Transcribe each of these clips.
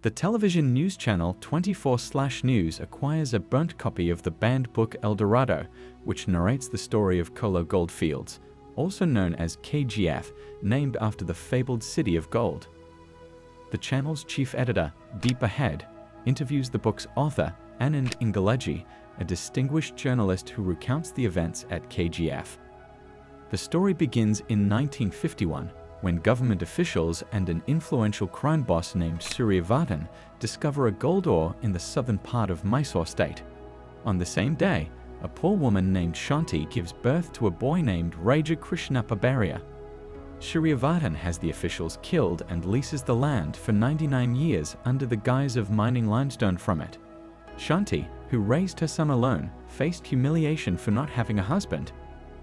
The television news channel 24/News acquires a burnt copy of the banned book El Dorado, which narrates the story of Colo Gold Fields, also known as KGF, named after the fabled city of gold. The channel's chief editor, Deep Ahead, interviews the book's author, Anand Ingalaji, a distinguished journalist who recounts the events at KGF. The story begins in 1951, when government officials and an influential crime boss named Suryavardhan discover a gold ore in the southern part of Mysore state. On the same day, a poor woman named Shanti gives birth to a boy named Raja Krishnappa Barrier. Suryavardhan has the officials killed and leases the land for 99 years under the guise of mining limestone from it. Shanti, who raised her son alone, faced humiliation for not having a husband.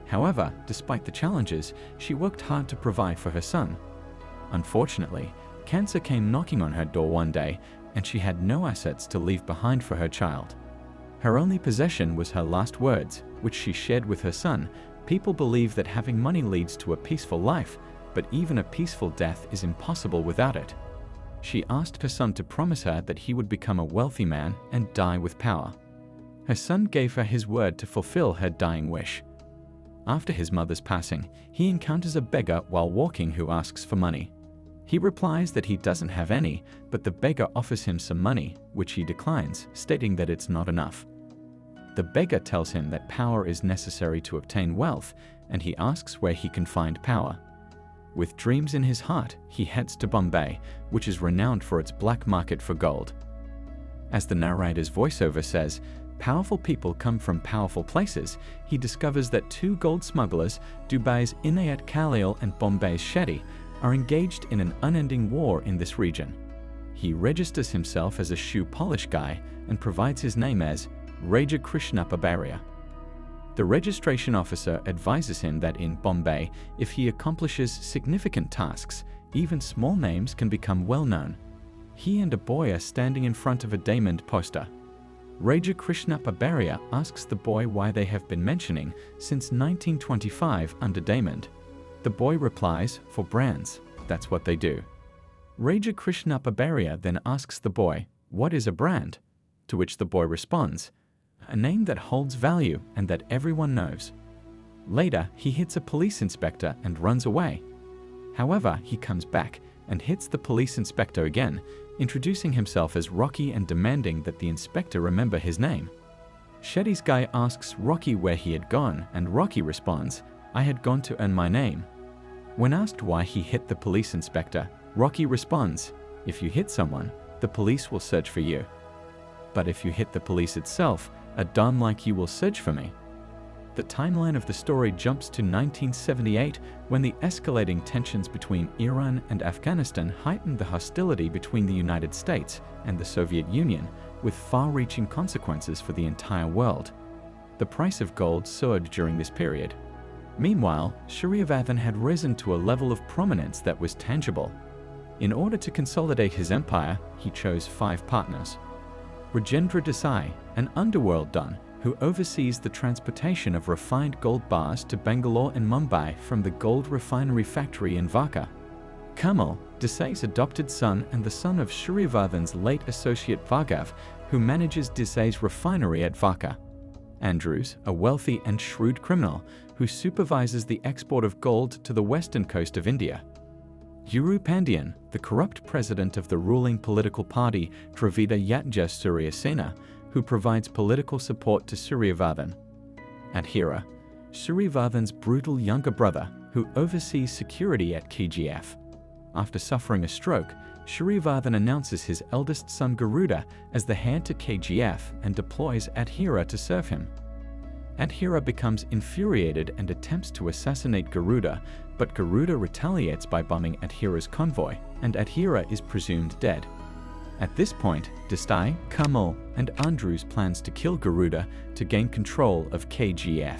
However, despite the challenges, she worked hard to provide for her son. Unfortunately, cancer came knocking on her door one day, and she had no assets to leave behind for her child. Her only possession was her last words, which she shared with her son. People believe that having money leads to a peaceful life, but even a peaceful death is impossible without it. She asked her son to promise her that he would become a wealthy man and die with power. Her son gave her his word to fulfill her dying wish. After his mother's passing, he encounters a beggar while walking who asks for money. He replies that he doesn't have any, but the beggar offers him some money, which he declines, stating that it's not enough. The beggar tells him that power is necessary to obtain wealth, and he asks where he can find power. With dreams in his heart, he heads to Bombay, which is renowned for its black market for gold. As the narrator's voiceover says, powerful people come from powerful places. He discovers that two gold smugglers, Dubai's Inayat Khalil and Bombay's Shetty, are engaged in an unending war in this region. He registers himself as a shoe polish guy and provides his name as Raja Krishnappa Barrier. The registration officer advises him that in Bombay, if he accomplishes significant tasks, even small names can become well known. He and a boy are standing in front of a diamond poster. Raja Krishnappa Barrier asks the boy why they have been mentioning since 1925 under Diamond. The boy replies, for brands, that's what they do. Raja Krishnappa Barrier then asks the boy, what is a brand? To which the boy responds, a name that holds value and that everyone knows. Later, he hits a police inspector and runs away. However, he comes back and hits the police inspector again, introducing himself as Rocky and demanding that the inspector remember his name. Shetty's guy asks Rocky where he had gone, and Rocky responds, I had gone to earn my name. When asked why he hit the police inspector, Rocky responds, if you hit someone, the police will search for you. But if you hit the police itself, a dom like you will search for me. The timeline of the story jumps to 1978, when the escalating tensions between Iran and Afghanistan heightened the hostility between the United States and the Soviet Union, with far-reaching consequences for the entire world. The price of gold soared during this period. Meanwhile, Suryavardhan had risen to a level of prominence that was tangible. In order to consolidate his empire, he chose 5 partners. Rajendra Desai, an underworld don, who oversees the transportation of refined gold bars to Bangalore and Mumbai from the gold refinery factory in Varka. Kamal, Desai's adopted son and the son of Suryavardhan's late associate Bhargav, who manages Desai's refinery at Varka. Andrews, a wealthy and shrewd criminal, who supervises the export of gold to the western coast of India. Guru Pandian, the corrupt president of the ruling political party Dravida Yatja Surya Sena, who provides political support to Suryavardhan. Adhira, Suryavardhan's brutal younger brother, who oversees security at KGF. After suffering a stroke, Suryavardhan announces his eldest son Garuda as the heir to KGF and deploys Adhira to serve him. Adhira becomes infuriated and attempts to assassinate Garuda, but Garuda retaliates by bombing Adhira's convoy, and Adhira is presumed dead. At this point, Desai, Kamal, and Andrews plans to kill Garuda to gain control of KGF.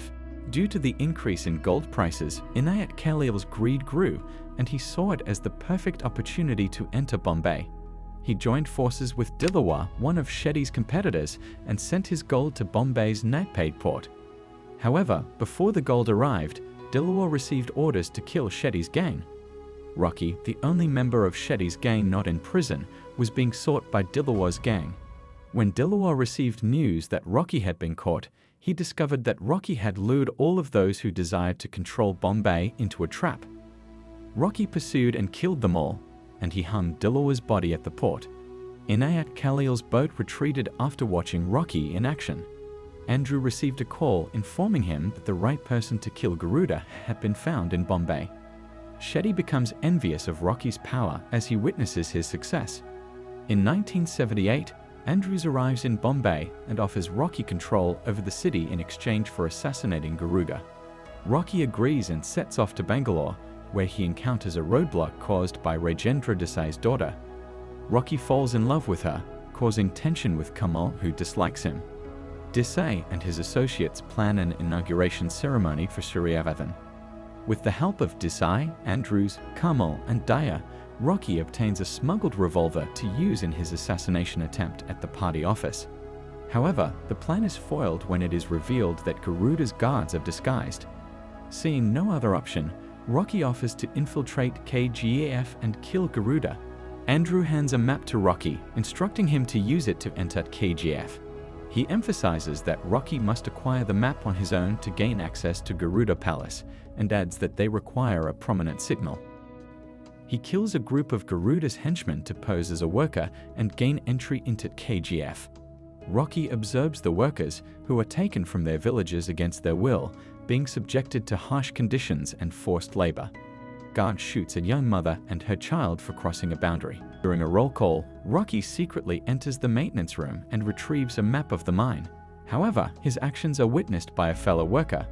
Due to the increase in gold prices, Inayat Khalil's greed grew, and he saw it as the perfect opportunity to enter Bombay. He joined forces with Dilawar, one of Shetty's competitors, and sent his gold to Bombay's Natpade port. However, before the gold arrived, Dilawar received orders to kill Shetty's gang. Rocky, the only member of Shetty's gang not in prison, was being sought by Dilawar's gang. When Dilawar received news that Rocky had been caught, he discovered that Rocky had lured all of those who desired to control Bombay into a trap. Rocky pursued and killed them all, and he hung Dilawar's body at the port. Inayat Khalil's boat retreated after watching Rocky in action. Andrew received a call informing him that the right person to kill Garuda had been found in Bombay. Shetty becomes envious of Rocky's power as he witnesses his success. In 1978, Andrews arrives in Bombay and offers Rocky control over the city in exchange for assassinating Garuda. Rocky agrees and sets off to Bangalore, where he encounters a roadblock caused by Rajendra Desai's daughter. Rocky falls in love with her, causing tension with Kamal, who dislikes him. Desai and his associates plan an inauguration ceremony for Suryavardhan. With the help of Desai, Andrews, Kamal, and Daya, Rocky obtains a smuggled revolver to use in his assassination attempt at the party office. However, the plan is foiled when it is revealed that Garuda's guards have disguised. Seeing no other option, Rocky offers to infiltrate KGF and kill Garuda. Andrew hands a map to Rocky, instructing him to use it to enter KGF. He emphasizes that Rocky must acquire the map on his own to gain access to Garuda Palace, and adds that they require a prominent signal. He kills a group of Garuda's henchmen to pose as a worker and gain entry into KGF. Rocky observes the workers, who are taken from their villages against their will, being subjected to harsh conditions and forced labor. Guard shoots a young mother and her child for crossing a boundary. During a roll call, Rocky secretly enters the maintenance room and retrieves a map of the mine. However, his actions are witnessed by a fellow worker.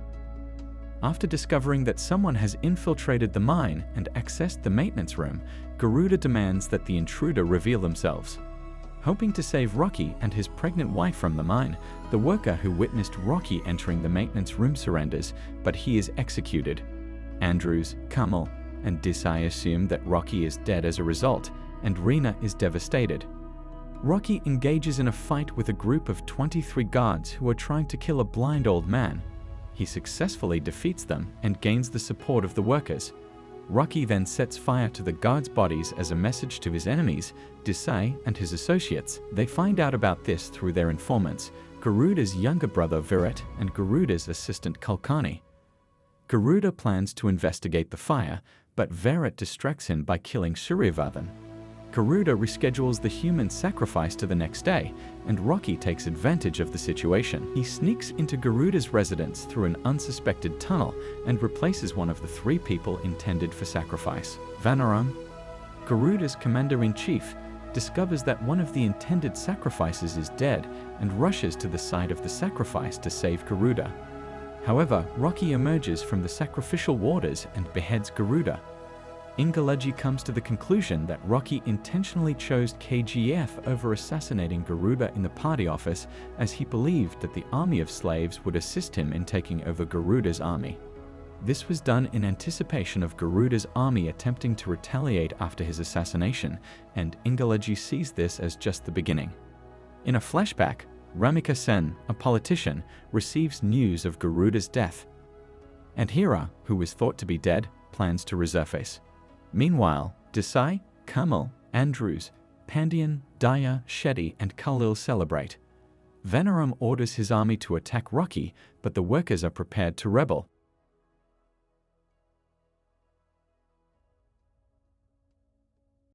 After discovering that someone has infiltrated the mine and accessed the maintenance room, Garuda demands that the intruder reveal themselves. Hoping to save Rocky and his pregnant wife from the mine, the worker who witnessed Rocky entering the maintenance room surrenders, but he is executed. Andrews, Kamal, and Desai assume that Rocky is dead as a result, and Reena is devastated. Rocky engages in a fight with a group of 23 guards who are trying to kill a blind old man. He successfully defeats them and gains the support of the workers. Rocky then sets fire to the guards' bodies as a message to his enemies, Desai and his associates. They find out about this through their informants, Garuda's younger brother Virat and Garuda's assistant Kalkani. Garuda plans to investigate the fire, but Virat distracts him by killing Suryavardhan. Garuda reschedules the human sacrifice to the next day, and Rocky takes advantage of the situation. He sneaks into Garuda's residence through an unsuspected tunnel and replaces one of the 3 people intended for sacrifice. Vanaram, Garuda's commander-in-chief, discovers that one of the intended sacrifices is dead and rushes to the site of the sacrifice to save Garuda. However, Rocky emerges from the sacrificial waters and beheads Garuda. Ingalaji comes to the conclusion that Rocky intentionally chose KGF over assassinating Garuda in the party office, as he believed that the army of slaves would assist him in taking over Garuda's army. This was done in anticipation of Garuda's army attempting to retaliate after his assassination, and Ingalaji sees this as just the beginning. In a flashback, Ramika Sen, a politician, receives news of Garuda's death, and Hira, who was thought to be dead, plans to resurface. Meanwhile, Desai, Kamal, Andrews, Pandian, Daya, Shetty, and Khalil celebrate. Vanaram orders his army to attack Rocky, but the workers are prepared to rebel.